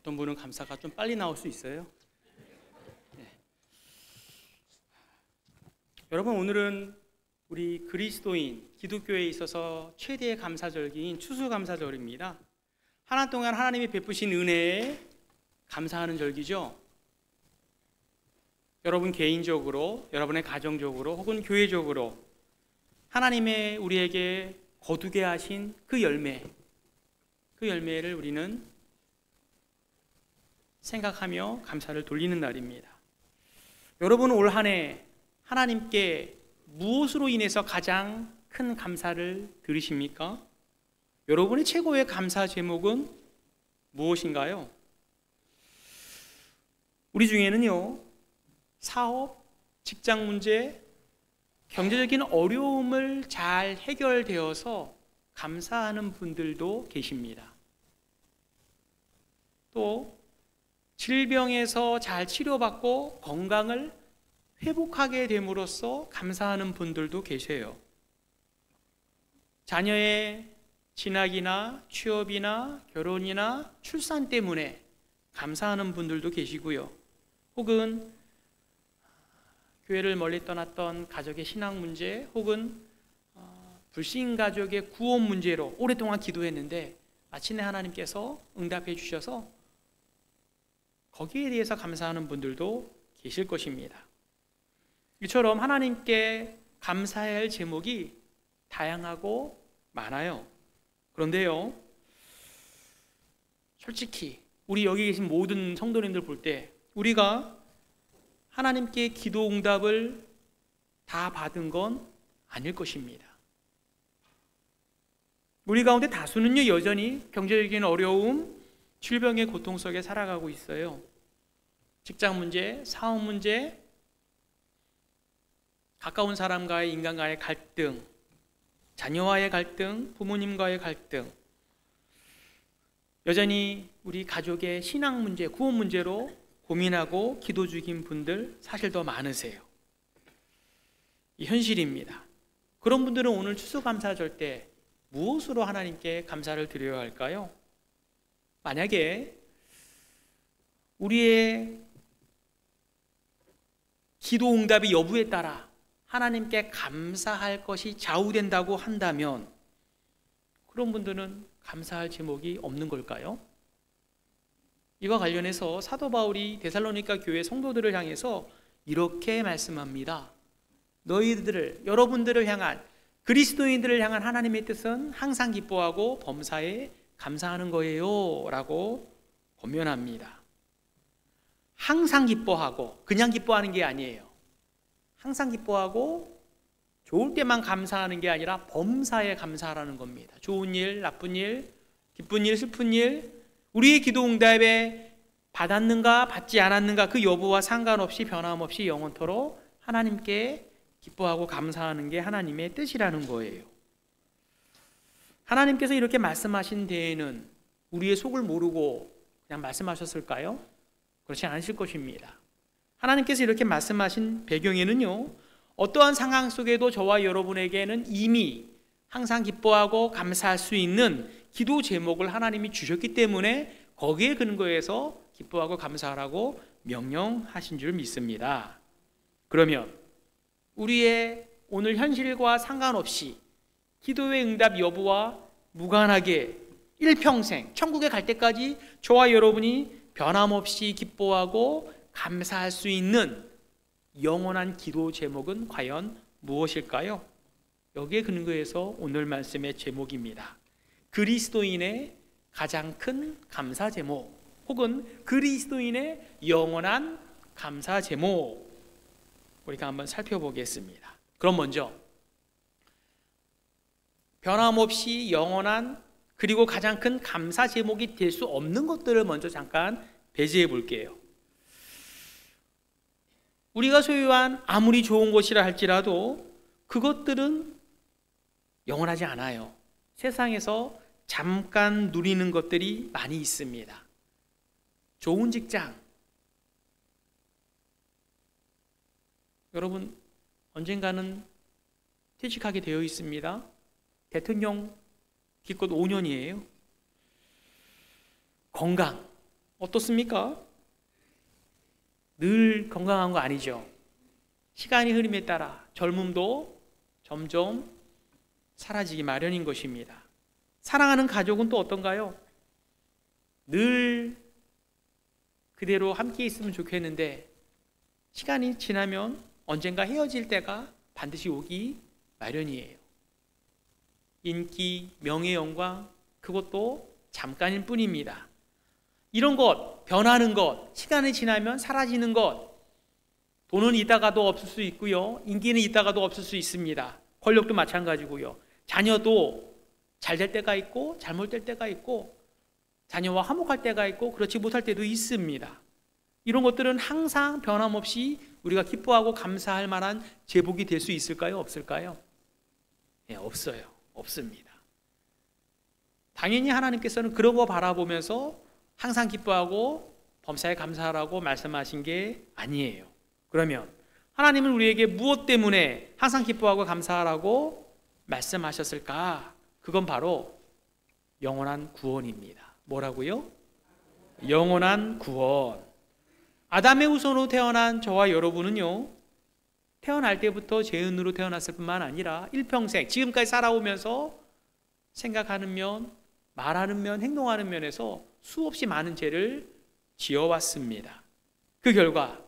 어떤 분은 감사가 좀 빨리 나올 수 있어요. 네. 여러분, 오늘은 우리 그리스도인 기독교에 있어서 최대의 감사절기인 추수감사절입니다. 한 해 동안 하나님이 베푸신 은혜에 감사하는 절기죠. 여러분 개인적으로, 여러분의 가정적으로 혹은 교회적으로 하나님의 우리에게 거두게 하신 그 열매를 우리는 생각하며 감사를 돌리는 날입니다. 여러분, 올 한 해 하나님께 무엇으로 인해서 가장 큰 감사를 드리십니까? 여러분의 최고의 감사 제목은 무엇인가요? 우리 중에는요, 사업, 직장 문제, 경제적인 어려움을 잘 해결되어서 감사하는 분들도 계십니다. 또 질병에서 잘 치료받고 건강을 회복하게 됨으로써 감사하는 분들도 계세요. 자녀의 진학이나 취업이나 결혼이나 출산 때문에 감사하는 분들도 계시고요. 혹은 교회를 멀리 떠났던 가족의 신앙 문제, 혹은 불신 가족의 구원 문제로 오랫동안 기도했는데 마침내 하나님께서 응답해 주셔서 거기에 대해서 감사하는 분들도 계실 것입니다. 이처럼 하나님께 감사해야 할 제목이 다양하고 많아요. 그런데요, 솔직히 우리 여기 계신 모든 성도님들 볼 때 우리가 하나님께 기도 응답을 다 받은 건 아닐 것입니다. 우리 가운데 다수는요, 여전히 경제적인 어려움, 질병의 고통 속에 살아가고 있어요. 직장 문제, 사업 문제, 가까운 사람과의 인간과의 갈등, 자녀와의 갈등, 부모님과의 갈등, 여전히 우리 가족의 신앙 문제, 구원 문제로 고민하고 기도 중인 분들 사실 더 많으세요. 이 현실입니다. 그런 분들은 오늘 추수감사절 때 무엇으로 하나님께 감사를 드려야 할까요? 만약에 우리의 기도 응답의 여부에 따라 하나님께 감사할 것이 좌우된다고 한다면 그런 분들은 감사할 제목이 없는 걸까요? 이와 관련해서 사도 바울이 데살로니가 교회 성도들을 향해서 이렇게 말씀합니다. 여러분들을 향한, 그리스도인들을 향한 하나님의 뜻은 항상 기뻐하고 범사에 감사하는 거예요 라고 권면합니다. 항상 기뻐하고, 그냥 기뻐하는 게 아니에요. 항상 기뻐하고 좋을 때만 감사하는 게 아니라 범사에 감사하라는 겁니다. 좋은 일, 나쁜 일, 기쁜 일, 슬픈 일, 우리의 기도 응답에 받았는가 받지 않았는가 그 여부와 상관없이 변함없이 영원토록 하나님께 기뻐하고 감사하는 게 하나님의 뜻이라는 거예요. 하나님께서 이렇게 말씀하신 데에는 우리의 속을 모르고 그냥 말씀하셨을까요? 그렇지 않으실 것입니다. 하나님께서 이렇게 말씀하신 배경에는요, 어떠한 상황 속에도 저와 여러분에게는 이미 항상 기뻐하고 감사할 수 있는 기도 제목을 하나님이 주셨기 때문에 거기에 근거해서 기뻐하고 감사하라고 명령하신 줄 믿습니다. 그러면 우리의 오늘 현실과 상관없이 기도의 응답 여부와 무관하게 일평생 천국에 갈 때까지 저와 여러분이 변함없이 기뻐하고 감사할 수 있는 영원한 기도 제목은 과연 무엇일까요? 여기에 근거해서 오늘 말씀의 제목입니다. 그리스도인의 가장 큰 감사 제목, 혹은 그리스도인의 영원한 감사 제목, 우리가 한번 살펴보겠습니다. 그럼 먼저 변함없이 영원한 그리고 가장 큰 감사 제목이 될 수 없는 것들을 먼저 잠깐 배제해 볼게요. 우리가 소유한 아무리 좋은 것이라 할지라도 그것들은 영원하지 않아요. 세상에서 잠깐 누리는 것들이 많이 있습니다. 좋은 직장, 여러분 언젠가는 퇴직하게 되어 있습니다. 대통령 기껏 5년이에요. 건강, 어떻습니까? 늘 건강한 거 아니죠. 시간이 흐름에 따라 젊음도 점점 사라지기 마련인 것입니다. 사랑하는 가족은 또 어떤가요? 늘 그대로 함께 있으면 좋겠는데 시간이 지나면 언젠가 헤어질 때가 반드시 오기 마련이에요. 인기, 명예, 영광, 그것도 잠깐일 뿐입니다. 이런 것, 변하는 것, 시간이 지나면 사라지는 것, 돈은 있다가도 없을 수 있고요, 인기는 있다가도 없을 수 있습니다. 권력도 마찬가지고요. 자녀도 잘 될 때가 있고 잘못될 때가 있고, 자녀와 화목할 때가 있고 그렇지 못할 때도 있습니다. 이런 것들은 항상 변함없이 우리가 기뻐하고 감사할 만한 제복이 될 수 있을까요? 없을까요? 네, 없어요. 없습니다. 당연히 하나님께서는 그런 거 바라보면서 항상 기뻐하고 범사에 감사하라고 말씀하신 게 아니에요. 그러면 하나님은 우리에게 무엇 때문에 항상 기뻐하고 감사하라고 말씀하셨을까? 그건 바로 영원한 구원입니다. 뭐라고요? 영원한 구원. 아담의 후손으로 태어난 저와 여러분은요, 태어날 때부터 죄인으로 태어났을 뿐만 아니라 일평생 지금까지 살아오면서 생각하는 면, 말하는 면, 행동하는 면에서 수없이 많은 죄를 지어왔습니다. 그 결과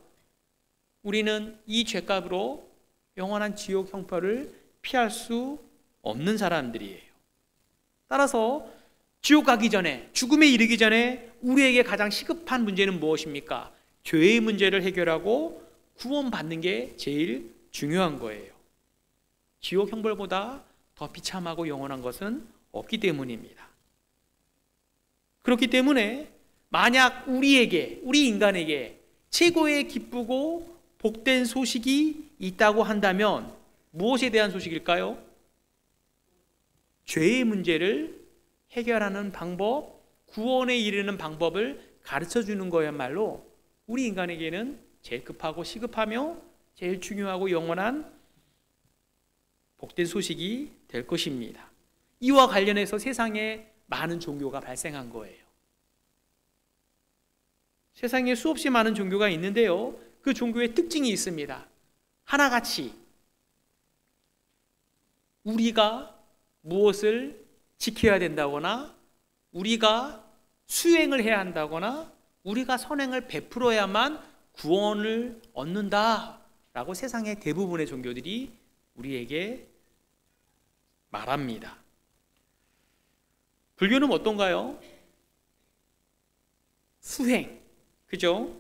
우리는 이 죄값으로 영원한 지옥 형벌을 피할 수 없는 사람들이에요. 따라서 지옥 가기 전에, 죽음에 이르기 전에 우리에게 가장 시급한 문제는 무엇입니까? 죄의 문제를 해결하고 구원받는 게 제일 중요한 거예요. 지옥 형벌보다 더 비참하고 영원한 것은 없기 때문입니다. 그렇기 때문에 만약 우리에게, 우리 인간에게 최고의 기쁘고 복된 소식이 있다고 한다면 무엇에 대한 소식일까요? 죄의 문제를 해결하는 방법, 구원에 이르는 방법을 가르쳐 주는 거야말로 우리 인간에게는 제일 급하고 시급하며 제일 중요하고 영원한 복된 소식이 될 것입니다. 이와 관련해서 세상에 많은 종교가 발생한 거예요. 세상에 수없이 많은 종교가 있는데요, 그 종교의 특징이 있습니다. 하나같이 우리가 무엇을 지켜야 된다거나, 우리가 수행을 해야 한다거나, 우리가 선행을 베풀어야만 구원을 얻는다라고 세상의 대부분의 종교들이 우리에게 말합니다. 불교는 어떤가요? 수행, 그죠?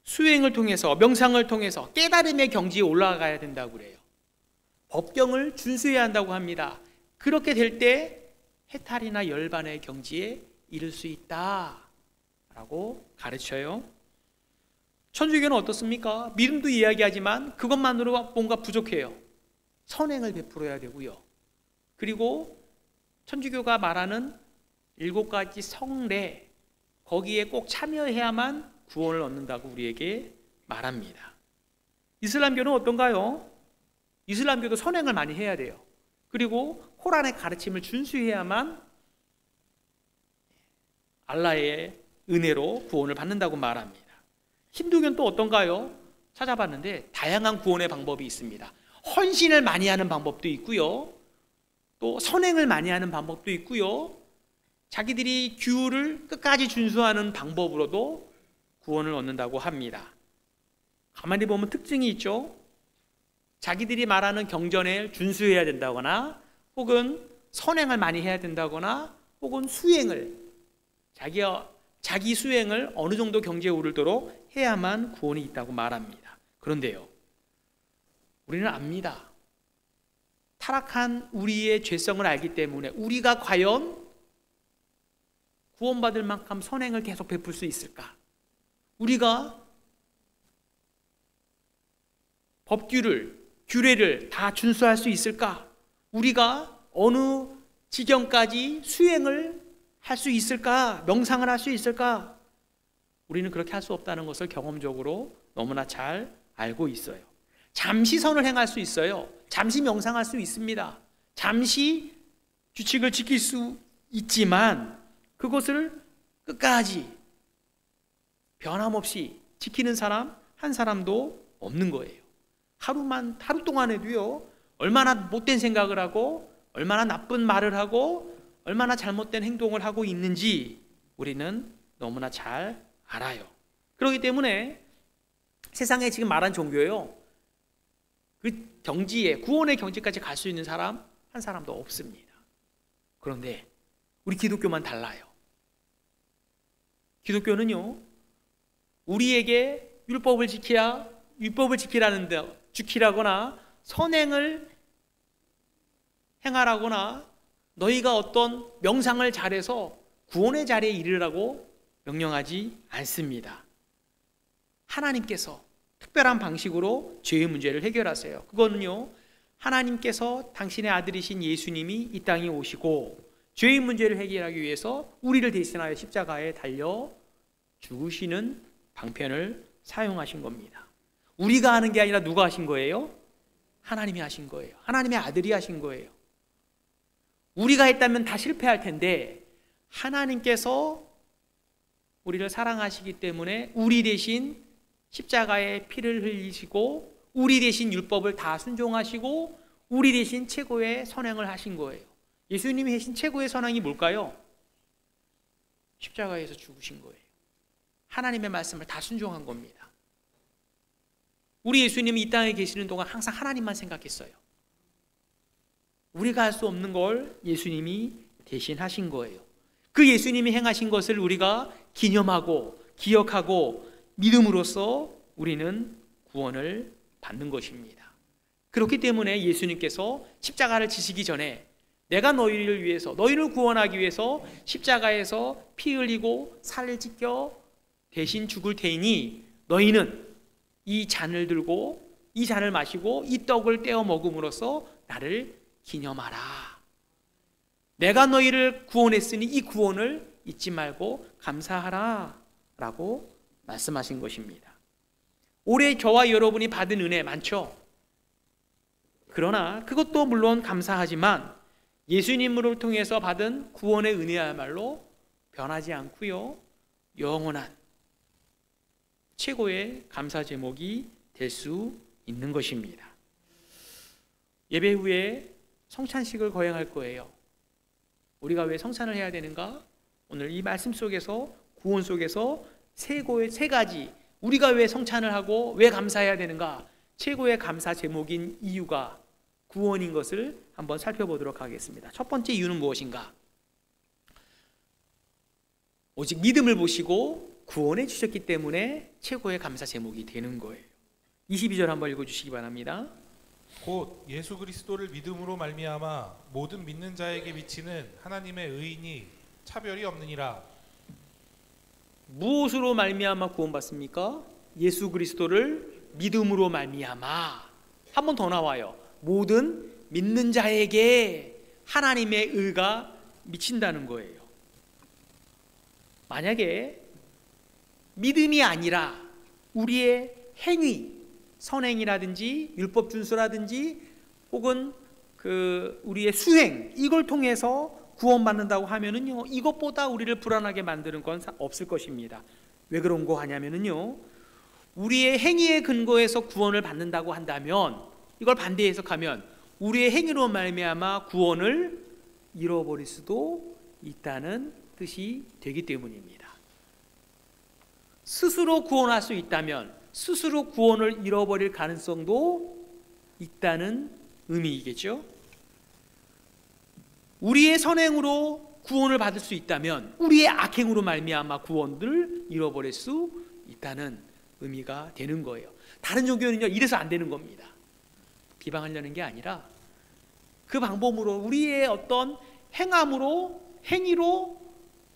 수행을 통해서, 명상을 통해서 깨달음의 경지에 올라가야 된다고 그래요. 법경을 준수해야 한다고 합니다. 그렇게 될 때 해탈이나 열반의 경지에 이를 수 있다라고 가르쳐요. 천주교는 어떻습니까? 믿음도 이야기하지만 그것만으로 뭔가 부족해요. 선행을 베풀어야 되고요. 그리고 천주교가 말하는 7가지 성례, 거기에 꼭 참여해야만 구원을 얻는다고 우리에게 말합니다. 이슬람교는 어떤가요? 이슬람교도 선행을 많이 해야 돼요. 그리고 코란의 가르침을 준수해야만 알라의 은혜로 구원을 받는다고 말합니다. 힌두교는 또 어떤가요? 찾아봤는데 다양한 구원의 방법이 있습니다. 헌신을 많이 하는 방법도 있고요, 또 선행을 많이 하는 방법도 있고요, 자기들이 규율을 끝까지 준수하는 방법으로도 구원을 얻는다고 합니다. 가만히 보면 특징이 있죠. 자기들이 말하는 경전에 준수해야 된다거나, 혹은 선행을 많이 해야 된다거나, 혹은 수행을, 자기 수행을 어느 정도 경지에 오르도록 해야만 구원이 있다고 말합니다. 그런데요, 우리는 압니다. 타락한 우리의 죄성을 알기 때문에 우리가 과연 구원받을 만큼 선행을 계속 베풀 수 있을까? 우리가 규례를 다 준수할 수 있을까? 우리가 어느 지경까지 수행을 할 수 있을까? 명상을 할 수 있을까? 우리는 그렇게 할 수 없다는 것을 경험적으로 너무나 잘 알고 있어요. 잠시 선을 행할 수 있어요. 잠시 명상할 수 있습니다. 잠시 규칙을 지킬 수 있지만 그것을 끝까지 변함없이 지키는 사람 한 사람도 없는 거예요. 하루 동안에도요, 얼마나 못된 생각을 하고 얼마나 나쁜 말을 하고 얼마나 잘못된 행동을 하고 있는지 우리는 너무나 잘 알아요. 그렇기 때문에 세상에 지금 말한 종교요, 그 경지에, 구원의 경지까지 갈 수 있는 사람 한 사람도 없습니다. 그런데 우리 기독교만 달라요. 기독교는요, 우리에게 율법을 지키라거나 선행을 행하라거나 너희가 어떤 명상을 잘해서 구원의 자리에 이르라고 명령하지 않습니다. 하나님께서 특별한 방식으로 죄의 문제를 해결하세요. 그거는요, 하나님께서 당신의 아들이신 예수님이 이 땅에 오시고 죄의 문제를 해결하기 위해서 우리를 대신하여 십자가에 달려 죽으시는 방편을 사용하신 겁니다. 우리가 하는 게 아니라 누가 하신 거예요? 하나님이 하신 거예요. 하나님의 아들이 하신 거예요. 우리가 했다면 다 실패할 텐데 하나님께서 우리를 사랑하시기 때문에 우리 대신 십자가에 피를 흘리시고 우리 대신 율법을 다 순종하시고 우리 대신 최고의 선행을 하신 거예요. 예수님이 하신 최고의 선행이 뭘까요? 십자가에서 죽으신 거예요. 하나님의 말씀을 다 순종한 겁니다. 우리 예수님이 이 땅에 계시는 동안 항상 하나님만 생각했어요. 우리가 할 수 없는 걸 예수님이 대신 하신 거예요. 그 예수님이 행하신 것을 우리가 기념하고 기억하고 믿음으로써 우리는 구원을 받는 것입니다. 그렇기 때문에 예수님께서 십자가를 지시기 전에 내가 너희를 위해서, 너희를 구원하기 위해서 십자가에서 피 흘리고 살을 찢겨 대신 죽을 테이니 너희는 이 잔을 들고 이 잔을 마시고 이 떡을 떼어 먹음으로써 나를 기념하라. 내가 너희를 구원했으니 이 구원을 잊지 말고 감사하라 라고 말씀하신 것입니다. 올해 저와 여러분이 받은 은혜 많죠? 그러나 그것도 물론 감사하지만 예수님을 통해서 받은 구원의 은혜야말로 변하지 않고요, 영원한 최고의 감사 제목이 될 수 있는 것입니다. 예배 후에 성찬식을 거행할 거예요. 우리가 왜 성찬을 해야 되는가? 오늘 이 말씀 속에서, 구원 속에서 세 가지, 우리가 왜 성찬을 하고 왜 감사해야 되는가? 최고의 감사 제목인 이유가 구원인 것을 한번 살펴보도록 하겠습니다. 첫 번째 이유는 무엇인가? 오직 믿음을 보시고 구원해 주셨기 때문에 최고의 감사 제목이 되는 거예요. 22절 한번 읽어주시기 바랍니다. 곧 예수 그리스도를 믿음으로 말미암아 모든 믿는 자에게 미치는 하나님의 의인이 차별이 없느니라. 무엇으로 말미암아 구원받습니까? 예수 그리스도를 믿음으로 말미암아. 한 번 더 나와요. 모든 믿는 자에게 하나님의 의가 미친다는 거예요. 만약에 믿음이 아니라 우리의 행위, 선행이라든지 율법 준수라든지 혹은 우리의 수행, 이걸 통해서 구원받는다고 하면은요, 이것보다 우리를 불안하게 만드는 건 없을 것입니다. 왜 그런 거 하냐면은요, 우리의 행위에 근거해서 구원을 받는다고 한다면, 이걸 반대 해석하면 우리의 행위로 말미암아 구원을 잃어버릴 수도 있다는 뜻이 되기 때문입니다. 스스로 구원할 수 있다면 스스로 구원을 잃어버릴 가능성도 있다는 의미이겠죠. 우리의 선행으로 구원을 받을 수 있다면 우리의 악행으로 말미암아 구원을 잃어버릴 수 있다는 의미가 되는 거예요. 다른 종교는요, 이래서 안 되는 겁니다. 비방하려는 게 아니라 그 방법으로 우리의 어떤 행위로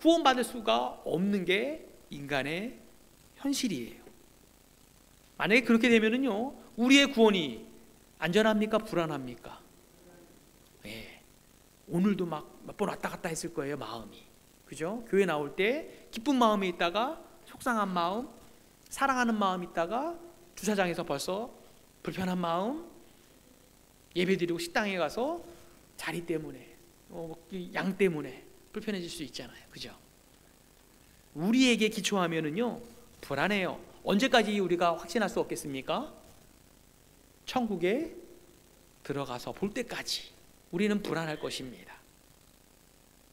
구원받을 수가 없는 게 인간의 현실이에요. 만약에 그렇게 되면은요, 우리의 구원이 안전합니까? 불안합니까? 네. 오늘도 막 몇 번 왔다 갔다 했을 거예요, 마음이. 그죠? 교회 나올 때 기쁜 마음이 있다가 속상한 마음, 사랑하는 마음 있다가 주차장에서 벌써 불편한 마음, 예배드리고 식당에 가서 자리 때문에, 양 때문에 불편해질 수 있잖아요. 그죠? 우리에게 기초하면은요, 불안해요. 언제까지 우리가 확신할 수 없겠습니까? 천국에 들어가서 볼 때까지 우리는 불안할 것입니다.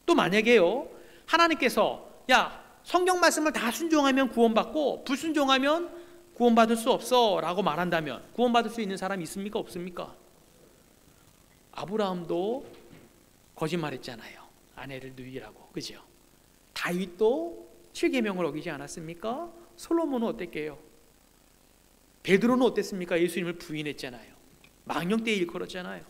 또 만약에요, 하나님께서 야, 성경 말씀을 다 순종하면 구원받고 불순종하면 구원받을 수 없어 라고 말한다면 구원받을 수 있는 사람이 있습니까? 없습니까? 아브라함도 거짓말했잖아요. 아내를 누이라고. 그죠? 다윗도 7계명을 어기지 않았습니까? 솔로몬은 어땠게요? 베드로는 어땠습니까? 예수님을 부인했잖아요. 망령되이 일컬었잖아요.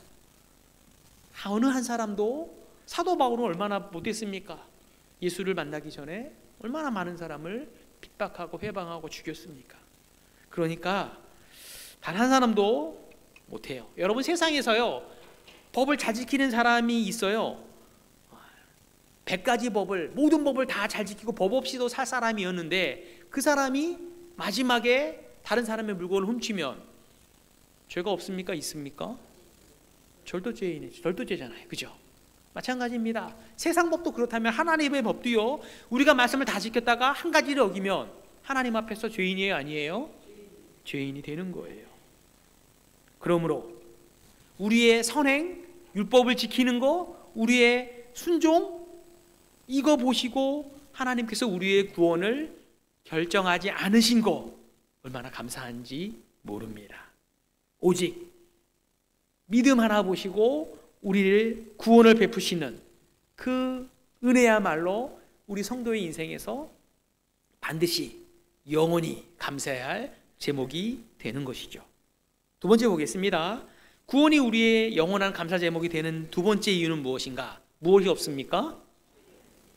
어느 한 사람도, 사도 바울은 얼마나 못했습니까? 예수를 만나기 전에 얼마나 많은 사람을 핍박하고 회방하고 죽였습니까? 그러니까 단 한 사람도 못해요. 여러분, 세상에서요, 법을 잘 지키는 사람이 있어요. 100가지 법을, 모든 법을 다 잘 지키고 법 없이도 살 사람이었는데 그 사람이 마지막에 다른 사람의 물건을 훔치면 죄가 없습니까? 있습니까? 절도죄잖아요. 그죠? 마찬가지입니다. 세상 법도 그렇다면 하나님의 법도요, 우리가 말씀을 다 지켰다가 한 가지를 어기면 하나님 앞에서 죄인이에요? 아니에요? 죄인이 되는 거예요. 그러므로 우리의 선행, 율법을 지키는 거, 우리의 순종, 이거 보시고 하나님께서 우리의 구원을 결정하지 않으신 거 얼마나 감사한지 모릅니다. 오직 믿음 하나 보시고 우리를 구원을 베푸시는 그 은혜야말로 우리 성도의 인생에서 반드시 영원히 감사해야 할 제목이 되는 것이죠. 두 번째 보겠습니다. 구원이 우리의 영원한 감사 제목이 되는 두 번째 이유는 무엇인가? 무엇이 없습니까?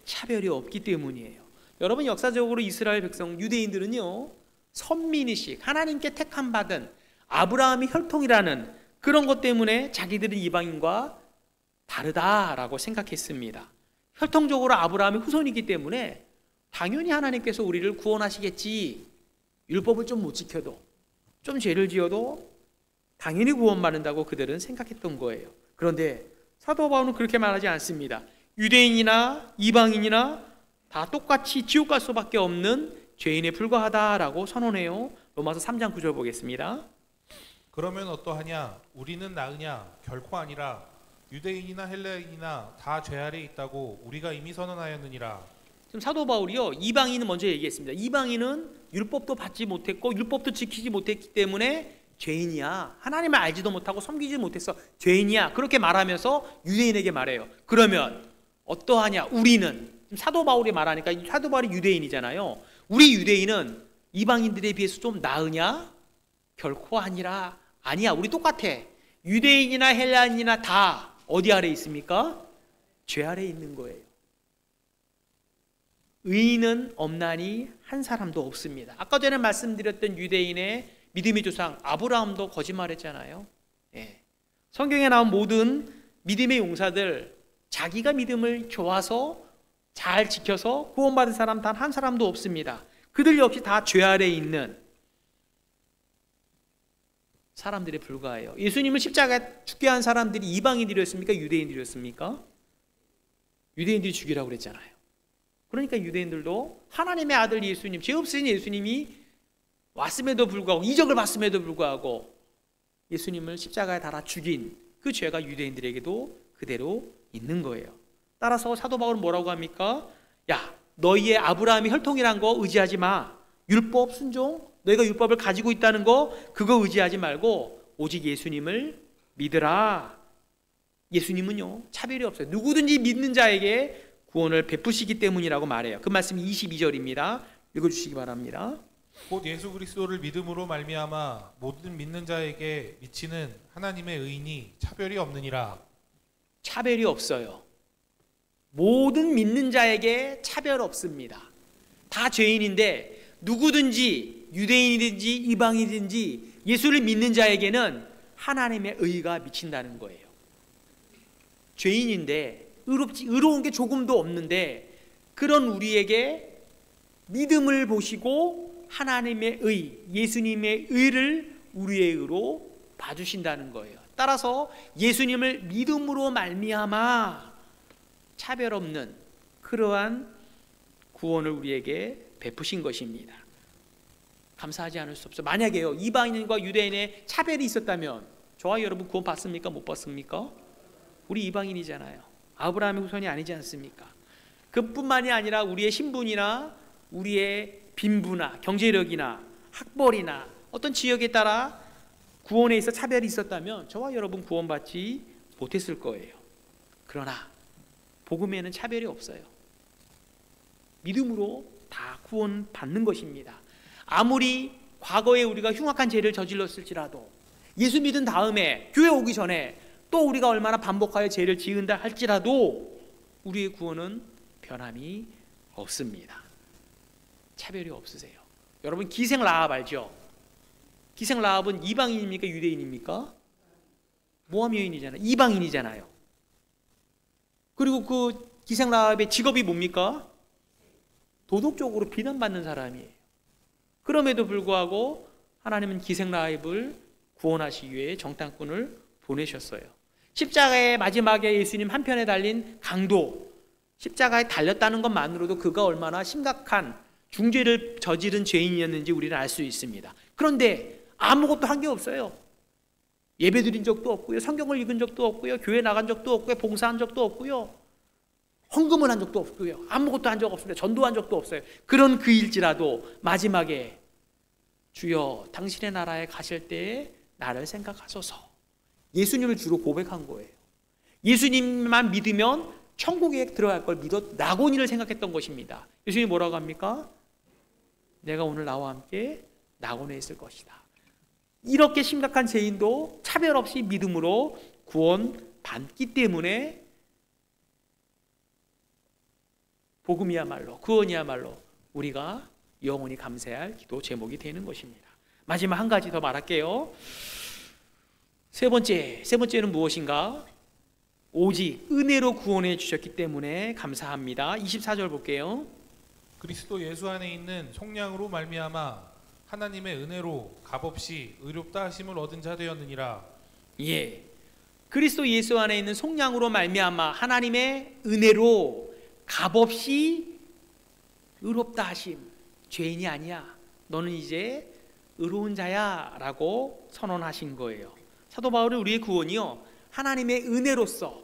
차별이 없기 때문이에요. 여러분, 역사적으로 이스라엘 백성, 유대인들은요, 선민의식, 하나님께 택함 받은 아브라함의 혈통이라는 그런 것 때문에 자기들은 이방인과 다르다라고 생각했습니다. 혈통적으로 아브라함의 후손이기 때문에 당연히 하나님께서 우리를 구원하시겠지. 율법을 좀 못 지켜도, 좀 죄를 지어도 당연히 구원받는다고 그들은 생각했던 거예요. 그런데 사도 바울은 그렇게 말하지 않습니다. 유대인이나 이방인이나 다 똑같이 지옥 갈 수밖에 없는 죄인에 불과하다라고 선언해요. 로마서 3장 9절 보겠습니다. 그러면 어떠하냐? 우리는 나으냐? 결코 아니라. 유대인이나 헬라인이나 다 죄 아래 있다고 우리가 이미 선언하였느니라. 지금 사도 바울이요, 이방인은 먼저 얘기했습니다. 이방인은 율법도 받지 못했고 율법도 지키지 못했기 때문에 죄인이야. 하나님을 알지도 못하고 섬기지 못해서 죄인이야. 그렇게 말하면서 유대인에게 말해요. 그러면 어떠하냐? 우리는, 사도 바울이 말하니까 사도 바울이 유대인이잖아요. 우리 유대인은 이방인들에 비해서 좀 나으냐? 결코 아니라. 아니야, 우리 똑같아. 유대인이나 헬라인이나 다 어디 아래 있습니까? 죄 아래 있는 거예요. 의인은 없나니 한 사람도 없습니다. 아까 전에 말씀드렸던 유대인의 믿음의 조상 아브라함도 거짓말했잖아요. 예. 성경에 나온 모든 믿음의 용사들, 자기가 믿음을 좋아서 잘 지켜서 구원받은 사람 단 한 사람도 없습니다. 그들 역시 다 죄 아래에 있는 사람들에 불과해요. 예수님을 십자가에 죽게 한 사람들이 이방인들이었습니까? 유대인들이었습니까? 유대인들이 죽이라고 그랬잖아요. 그러니까 유대인들도 하나님의 아들 예수님, 죄 없으신 예수님이 왔음에도 불구하고, 이적을 봤음에도 불구하고 예수님을 십자가에 달아 죽인 그 죄가 유대인들에게도 그대로 있는 거예요. 따라서 사도 바울은 뭐라고 합니까? 야, 너희의 아브라함의 혈통이란 거 의지하지 마. 율법 순종, 너희가 율법을 가지고 있다는 거 그거 의지하지 말고 오직 예수님을 믿으라. 예수님은요, 차별이 없어요. 누구든지 믿는 자에게 구원을 베푸시기 때문이라고 말해요. 그 말씀이 22절입니다. 읽어주시기 바랍니다. 곧 예수 그리스도를 믿음으로 말미암아 모든 믿는 자에게 미치는 하나님의 의인이 차별이 없느니라. 차별이 없어요. 모든 믿는 자에게 차별 없습니다. 다 죄인인데 누구든지 유대인이든지 이방인이든지 예수를 믿는 자에게는 하나님의 의가 미친다는 거예요. 죄인인데 의로운 게 조금도 없는데 그런 우리에게 믿음을 보시고 하나님의 의, 예수님의 의를 우리의 의로 봐주신다는 거예요. 따라서 예수님을 믿음으로 말미암아 차별 없는 그러한 구원을 우리에게 베푸신 것입니다. 감사하지 않을 수 없어요. 만약에요, 이방인과 유대인의 차별이 있었다면 저와 여러분 구원 받습니까? 못 받습니까? 우리 이방인이잖아요. 아브라함의 후손이 아니지 않습니까? 그뿐만이 아니라 우리의 신분이나 우리의 빈부나 경제력이나 학벌이나 어떤 지역에 따라 구원에 있어 차별이 있었다면 저와 여러분 구원받지 못했을 거예요. 그러나 복음에는 차별이 없어요. 믿음으로 다 구원받는 것입니다. 아무리 과거에 우리가 흉악한 죄를 저질렀을지라도 예수 믿은 다음에 교회 오기 전에 또 우리가 얼마나 반복하여 죄를 지은다 할지라도 우리의 구원은 변함이 없습니다. 차별이 없으세요. 여러분 기생 라합 알죠? 기생 라합은 이방인입니까? 유대인입니까? 모함 여인이잖아요. 이방인이잖아요. 그리고 그 기생 라합의 직업이 뭡니까? 도덕적으로 비난받는 사람이에요. 그럼에도 불구하고 하나님은 기생 라합을 구원하시기 위해 정탐꾼을 보내셨어요. 십자가의 마지막에 예수님 한편에 달린 강도, 십자가에 달렸다는 것만으로도 그가 얼마나 심각한 중죄를 저지른 죄인이었는지 우리는 알 수 있습니다. 그런데 아무것도 한 게 없어요. 예배 드린 적도 없고요, 성경을 읽은 적도 없고요, 교회 나간 적도 없고요, 봉사한 적도 없고요, 헌금을 한 적도 없고요, 아무것도 한 적 없습니다. 전도한 적도 없어요. 그런 그일지라도 마지막에 주여 당신의 나라에 가실 때에 나를 생각하소서, 예수님을 주로 고백한 거예요. 예수님만 믿으면 천국에 들어갈 걸 믿어 낙원이를 생각했던 것입니다. 예수님이 뭐라고 합니까? 내가 오늘 나와 함께 낙원에 있을 것이다. 이렇게 심각한 죄인도 차별 없이 믿음으로 구원받기 때문에 복음이야말로, 구원이야말로 우리가 영원히 감사할 기도 제목이 되는 것입니다. 마지막 한 가지 더 말할게요. 세 번째는 무엇인가? 오직 은혜로 구원해 주셨기 때문에 감사합니다. 24절 볼게요. 그리스도 예수 안에 있는 속량으로 말미암아 하나님의 은혜로 값없이 의롭다 하심을 얻은 자 되었느니라. 예, 그리스도 예수 안에 있는 속량으로 말미암아 하나님의 은혜로 값없이 의롭다 하심. 죄인이 아니야, 너는 이제 의로운 자야 라고 선언하신 거예요. 사도 바울은 우리의 구원이요, 하나님의 은혜로서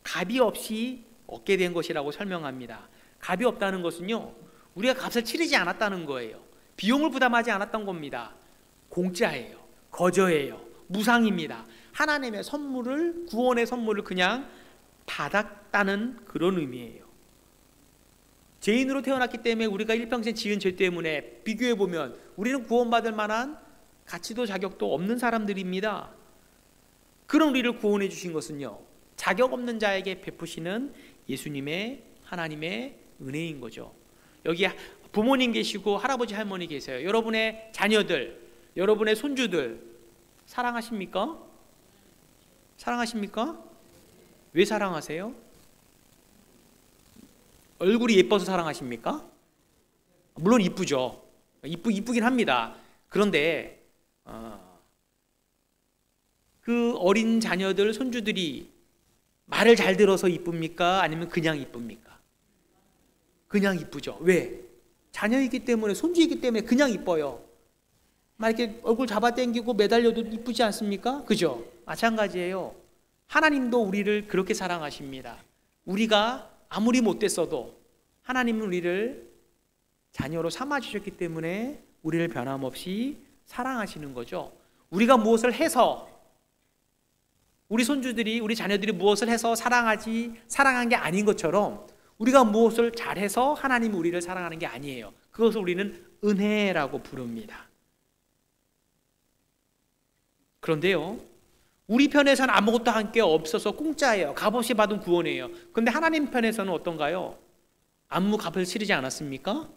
값이 없이 얻게 된 것이라고 설명합니다. 값이 없다는 것은요, 우리가 값을 치르지 않았다는 거예요. 비용을 부담하지 않았던 겁니다. 공짜예요, 거저예요, 무상입니다. 하나님의 선물을, 구원의 선물을 그냥 받았다는 그런 의미예요. 죄인으로 태어났기 때문에 우리가 일평생 지은 죄 때문에 비교해보면 우리는 구원받을 만한 가치도 자격도 없는 사람들입니다. 그런 우리를 구원해 주신 것은요, 자격 없는 자에게 베푸시는 예수님의, 하나님의 은혜인 거죠. 여기 부모님 계시고 할아버지 할머니 계세요. 여러분의 자녀들, 여러분의 손주들 사랑하십니까? 사랑하십니까? 왜 사랑하세요? 얼굴이 예뻐서 사랑하십니까? 물론 이쁘죠. 이쁘긴 합니다. 그런데 그 어린 자녀들, 손주들이 말을 잘 들어서 이쁩니까? 아니면 그냥 이쁩니까? 그냥 이쁘죠. 왜? 자녀이기 때문에, 손주이기 때문에 그냥 이뻐요. 막 이렇게 얼굴 잡아당기고 매달려도 이쁘지 않습니까? 그죠? 마찬가지예요. 하나님도 우리를 그렇게 사랑하십니다. 우리가 아무리 못됐어도 하나님은 우리를 자녀로 삼아주셨기 때문에 우리를 변함없이 사랑하시는 거죠. 우리가 무엇을 해서, 우리 손주들이, 우리 자녀들이 무엇을 해서 사랑한 게 아닌 것처럼 우리가 무엇을 잘해서 하나님이 우리를 사랑하는 게 아니에요. 그것을 우리는 은혜라고 부릅니다. 그런데요, 우리 편에서는 아무것도 한 게 없어서 공짜예요. 값없이 받은 구원이에요. 그런데 하나님 편에서는 어떤가요? 아무 값을 치르지 않았습니까?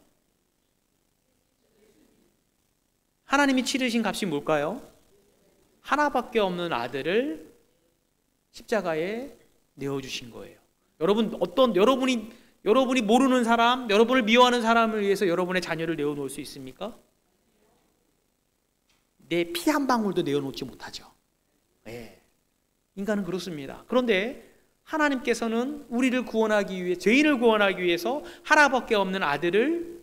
하나님이 치르신 값이 뭘까요? 하나밖에 없는 아들을 십자가에 내어주신 거예요. 여러분, 여러분이 모르는 사람, 여러분을 미워하는 사람을 위해서 여러분의 자녀를 내어놓을 수 있습니까? 내 피 한 방울도 내어놓지 못하죠. 네. 인간은 그렇습니다. 그런데 하나님께서는 우리를 구원하기 위해, 죄인을 구원하기 위해서 하나밖에 없는 아들을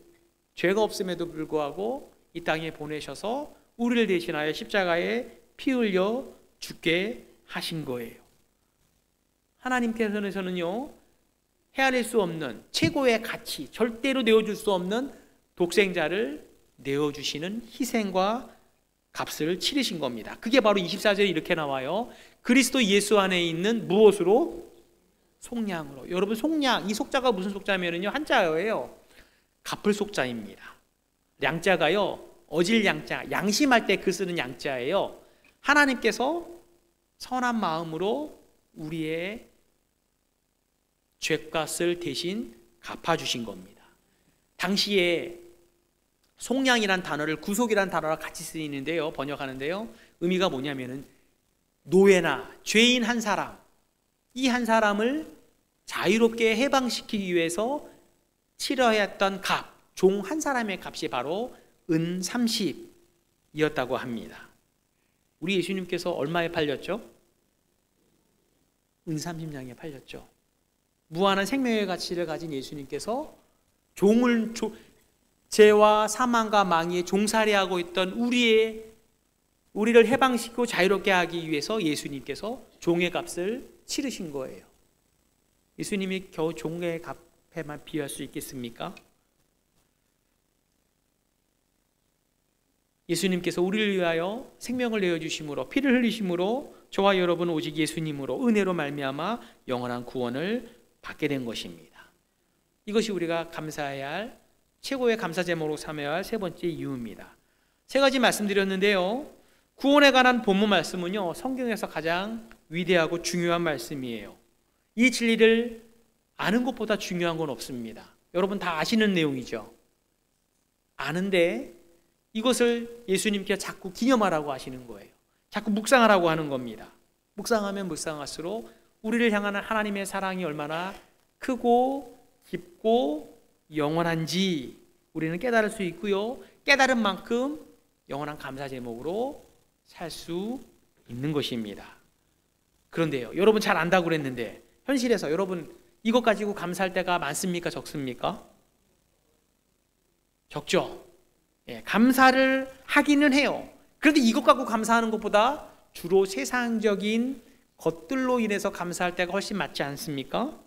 죄가 없음에도 불구하고 이 땅에 보내셔서 우리를 대신하여 십자가에 피 흘려 죽게 하신 거예요. 하나님께서는요, 헤아릴 수 없는 최고의 가치, 절대로 내어줄 수 없는 독생자를 내어주시는 희생과 값을 치르신 겁니다. 그게 바로 24절에 이렇게 나와요. 그리스도 예수 안에 있는 무엇으로? 속량으로. 여러분, 속량, 이 속자가 무슨 속자면요, 한자어예요. 갚을 속자입니다. 양자가요, 어질 양자, 양심할 때 그 쓰는 양자예요. 하나님께서 선한 마음으로 우리의 죄값을 대신 갚아주신 겁니다. 당시에 속량이란 단어를 구속이란 단어랑 같이 쓰이는데요, 번역하는데요, 의미가 뭐냐면은 노예나 죄인 한 사람, 이 한 사람을 자유롭게 해방시키기 위해서 치러야 했던 값, 종 한 사람의 값이 바로 은 30이었다고 합니다. 우리 예수님께서 얼마에 팔렸죠? 은 30냥에 팔렸죠. 무한한 생명의 가치를 가진 예수님께서 죄와 사망과 망의에 종살이하고 있던 우리를 해방시키고 자유롭게 하기 위해서 예수님께서 종의 값을 치르신 거예요. 예수님이 겨우 종의 값에만 비할 수 있겠습니까? 예수님께서 우리를 위하여 생명을 내어주심으로, 피를 흘리심으로 저와 여러분 오직 예수님으로 은혜로 말미암아 영원한 구원을 받게 된 것입니다. 이것이 우리가 감사해야 할, 최고의 감사 제목으로 삼아야 할 세 번째 이유입니다. 세 가지 말씀드렸는데요, 구원에 관한 본문 말씀은요, 성경에서 가장 위대하고 중요한 말씀이에요. 이 진리를 아는 것보다 중요한 건 없습니다. 여러분 다 아시는 내용이죠. 아는데 이것을 예수님께서 자꾸 기념하라고 하시는 거예요. 자꾸 묵상하라고 하는 겁니다. 묵상하면 묵상할수록 우리를 향한 하나님의 사랑이 얼마나 크고 깊고 영원한지 우리는 깨달을 수 있고요, 깨달은 만큼 영원한 감사 제목으로 살 수 있는 것입니다. 그런데요, 여러분 잘 안다고 그랬는데 현실에서 여러분 이것 가지고 감사할 때가 많습니까? 적습니까? 적죠. 예, 감사를 하기는 해요. 그런데 이것 갖고 감사하는 것보다 주로 세상적인 것들로 인해서 감사할 때가 훨씬 많지 않습니까?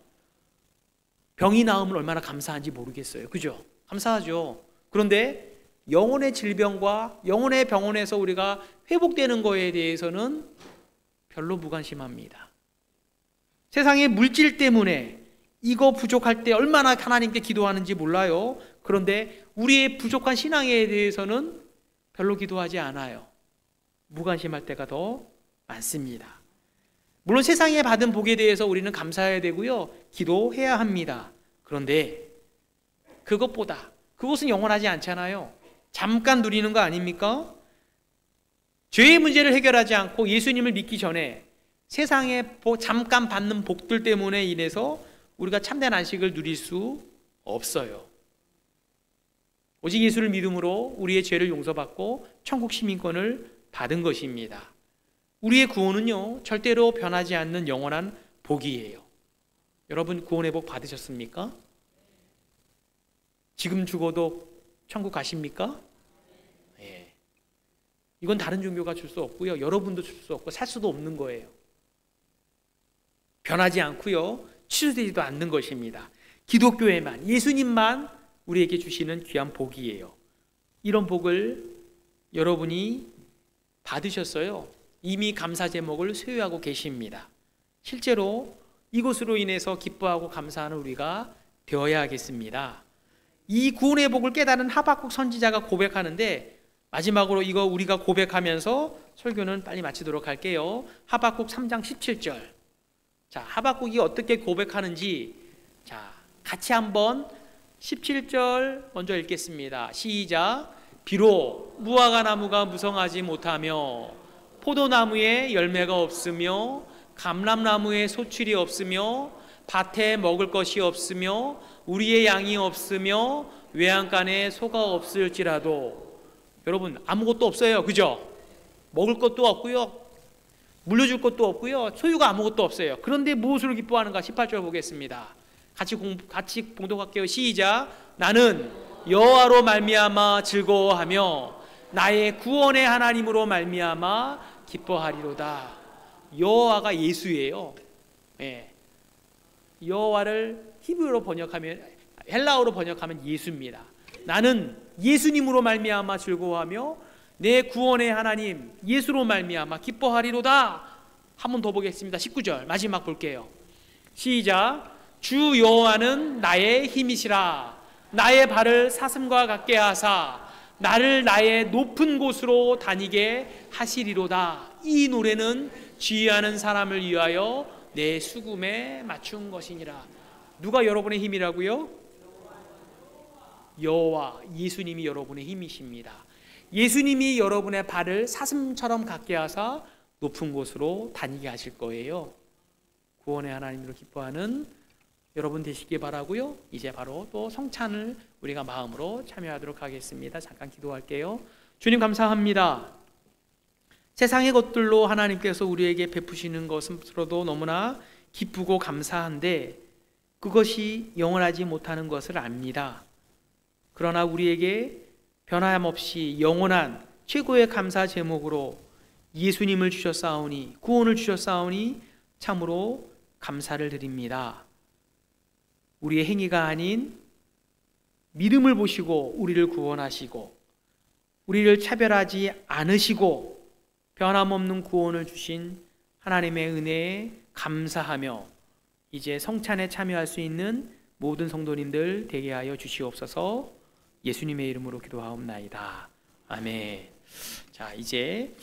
병이 나으면 얼마나 감사한지 모르겠어요. 그죠? 감사하죠. 그런데 영혼의 질병과 영혼의 병원에서 우리가 회복되는 거에 대해서는 별로 무관심합니다. 세상의 물질 때문에 이거 부족할 때 얼마나 하나님께 기도하는지 몰라요. 그런데 우리의 부족한 신앙에 대해서는 별로 기도하지 않아요. 무관심할 때가 더 많습니다. 물론 세상에 받은 복에 대해서 우리는 감사해야 되고요, 기도해야 합니다. 그런데 그것보다, 그것은 영원하지 않잖아요. 잠깐 누리는 거 아닙니까? 죄의 문제를 해결하지 않고 예수님을 믿기 전에 세상에 잠깐 받는 복들 때문에 인해서 우리가 참된 안식을 누릴 수 없어요. 오직 예수를 믿음으로 우리의 죄를 용서받고 천국 시민권을 받은 것입니다. 우리의 구원은요, 절대로 변하지 않는 영원한 복이에요. 여러분 구원의 복 받으셨습니까? 지금 죽어도 천국 가십니까? 예. 이건 다른 종교가 줄 수 없고요, 여러분도 줄 수 없고 살 수도 없는 거예요. 변하지 않고요, 취소되지도 않는 것입니다. 기독교에만, 예수님만 우리에게 주시는 귀한 복이에요. 이런 복을 여러분이 받으셨어요. 이미 감사 제목을 소유하고 계십니다. 실제로 이것으로 인해서 기뻐하고 감사하는 우리가 되어야 하겠습니다. 이 구원의 복을 깨달은 하박국 선지자가 고백하는데, 마지막으로 이거 우리가 고백하면서 설교는 빨리 마치도록 할게요. 하박국 3장 17절. 자, 하박국이 어떻게 고백하는지, 자, 같이 한번 17절 먼저 읽겠습니다. 시작. 비록 무화과 나무가 무성하지 못하며 포도나무에 열매가 없으며 감람나무에 소출이 없으며 밭에 먹을 것이 없으며 우리의 양이 없으며 외양간에 소가 없을지라도. 여러분 아무것도 없어요. 그죠? 먹을 것도 없고요, 물려줄 것도 없고요, 소유가 아무것도 없어요. 그런데 무엇으로 기뻐하는가? 18절 보겠습니다. 같이 봉독할게요. 시작. 나는 여호와로 말미암아 즐거워하며 나의 구원의 하나님으로 말미암아 기뻐하리로다. 여호와가 예수예요. 예. 여호와를 히브리어로 번역하면, 헬라어로 번역하면 예수입니다. 나는 예수님으로 말미암아 즐거워하며 내 구원의 하나님 예수로 말미암아 기뻐하리로다. 한 번 더 보겠습니다. 19절 마지막 볼게요. 시작. 주 여호와는 나의 힘이시라. 나의 발을 사슴과 같게 하사 나를 나의 높은 곳으로 다니게 하시리로다. 이 노래는 지휘하는 사람을 위하여 내 수금에 맞춘 것이니라. 누가 여러분의 힘이라고요? 여호와, 예수님이 여러분의 힘이십니다. 예수님이 여러분의 발을 사슴처럼 같게 하사 높은 곳으로 다니게 하실 거예요. 구원의 하나님으로 기뻐하는 여러분 되시기 바라고요. 이제 바로 또 성찬을 우리가 마음으로 참여하도록 하겠습니다. 잠깐 기도할게요. 주님 감사합니다. 세상의 것들로 하나님께서 우리에게 베푸시는 것으로도 너무나 기쁘고 감사한데 그것이 영원하지 못하는 것을 압니다. 그러나 우리에게 변함없이 영원한 최고의 감사 제목으로 예수님을 주셨사오니, 구원을 주셨사오니 참으로 감사를 드립니다. 우리의 행위가 아닌 믿음을 보시고 우리를 구원하시고 우리를 차별하지 않으시고 변함없는 구원을 주신 하나님의 은혜에 감사하며 이제 성찬에 참여할 수 있는 모든 성도님들 되게 하여 주시옵소서. 예수님의 이름으로 기도하옵나이다. 아멘. 자, 이제